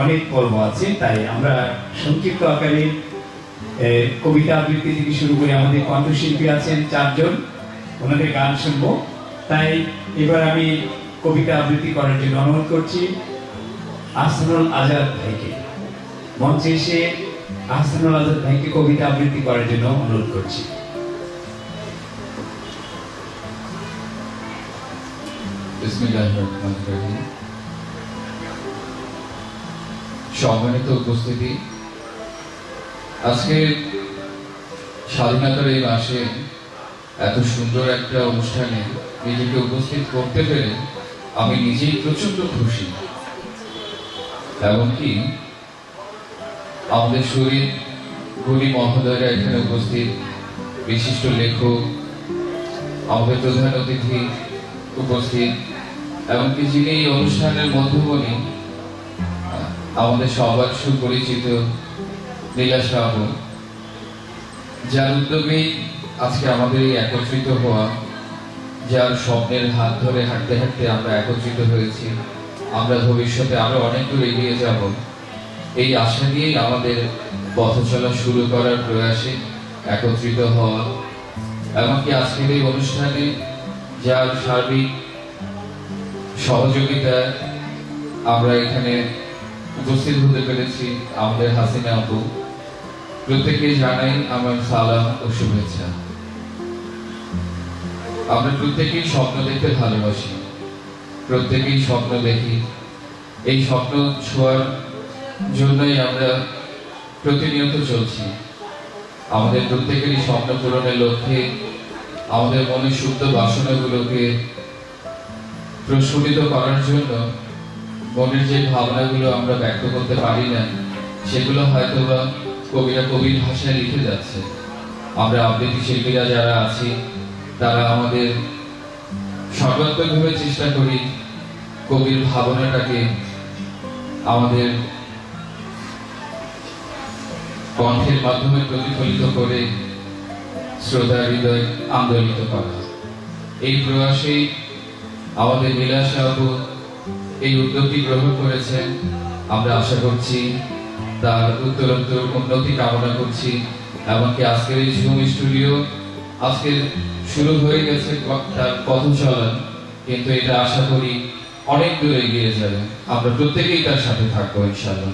অনেক পর্ব আছে, তাই আমরা সংক্ষিপ্ত আকারে কবিতা আবৃত্তি থেকে শুরু করে আমাদের কণ্ঠশিল্পী আছেন 4 জন, ওনাদের গান শুনবো। তাই এবার আমি কবিতা আবৃত্তি করার জন্য অনুরোধ করছি আহসানুল আজাদ ভাইকে। মঞ্চে এসে আহসানুল আজাদ ভাইকে কবিতা আবৃত্তি করার জন্য অনুরোধ করছি। সম্মানিত উপস্থিতি, আজকে স্বাধীনতার এই মাসে এত সুন্দর একটা অনুষ্ঠানে নিজেকে উপস্থিত করতে পেরে আমি নিজেই প্রচন্ড খুশি। এমনকি আমাদের শরীর গুণী মহোদয়রা এখানে উপস্থিত, বিশিষ্ট লেখক, আমাদের প্রধান অতিথি উপস্থিত, এমনকি যিনি এই অনুষ্ঠানের মধ্যমণি আমাদের সবার সুপরিচিত নীলাশ বাবু, যার উদ্যোগেই আজকে আমাদের এই একত্রিত হওয়া, যার স্বপ্নের হাত ধরে হাঁটতে হাঁটতে আমরা একত্রিত হয়েছি, আমরা ভবিষ্যতে আরো অনেক দূর এগিয়ে যাব, এই আশা নিয়েই আমাদের পথ চলা শুরু করার প্রয়াসে একত্রিত হওয়া। এমনকি আজকের এই অনুষ্ঠানে যার সার্বিক সহযোগিতা আমরা এখানে উপস্থিত হতে পেরেছি, আমাদের হাসিনা আপু, প্রত্যেকে জানাই আমার সালাম ও শুভেচ্ছা। আমরা প্রত্যেকেই স্বপ্ন দেখতে ভালোবাসি, প্রত্যেকেই স্বপ্ন দেখি। এই স্বপ্ন ছোঁয়ার জন্যই আমরা প্রতিনিয়ত চলছি। আমাদের প্রত্যেকেরই স্বপ্ন পূরণের লক্ষ্যে আমাদের মনের সুপ্ত বাসনাগুলোকে প্রস্ফুটিত করার জন্য মনের যে ভাবনাগুলো আমরা ব্যক্ত করতে পারি না, সেগুলো হয়তো বা কবিরা কবির ভাষায় লিখে যাচ্ছে। আমরা আবৃত্তি শিল্পীরা যারা আছি তারা আমাদের সর্বাত্মকভাবে চেষ্টা করি কবির ভাবনাটাকে আমাদের কণ্ঠের মাধ্যমে প্রতিফলিত করে শ্রোতা হৃদয় আন্দোলিত করা। এই প্রয়াসেই আমাদের নীলাশ বাবু এই উদ্যোগটি গ্রহণ করেছেন। আমরা আশা করছি তার উত্তরোত্তর উন্নতি কামনা করছি। এমনকি আজকের এই ঝুম স্টুডিও আজকে শুরু হয়ে গেছে তার পথ চলা, কিন্তু এটা আশা করি অনেক দূর এগিয়ে যাবে। আমরা প্রত্যেকেই তার সাথে থাকবো ইনশাআল্লাহ।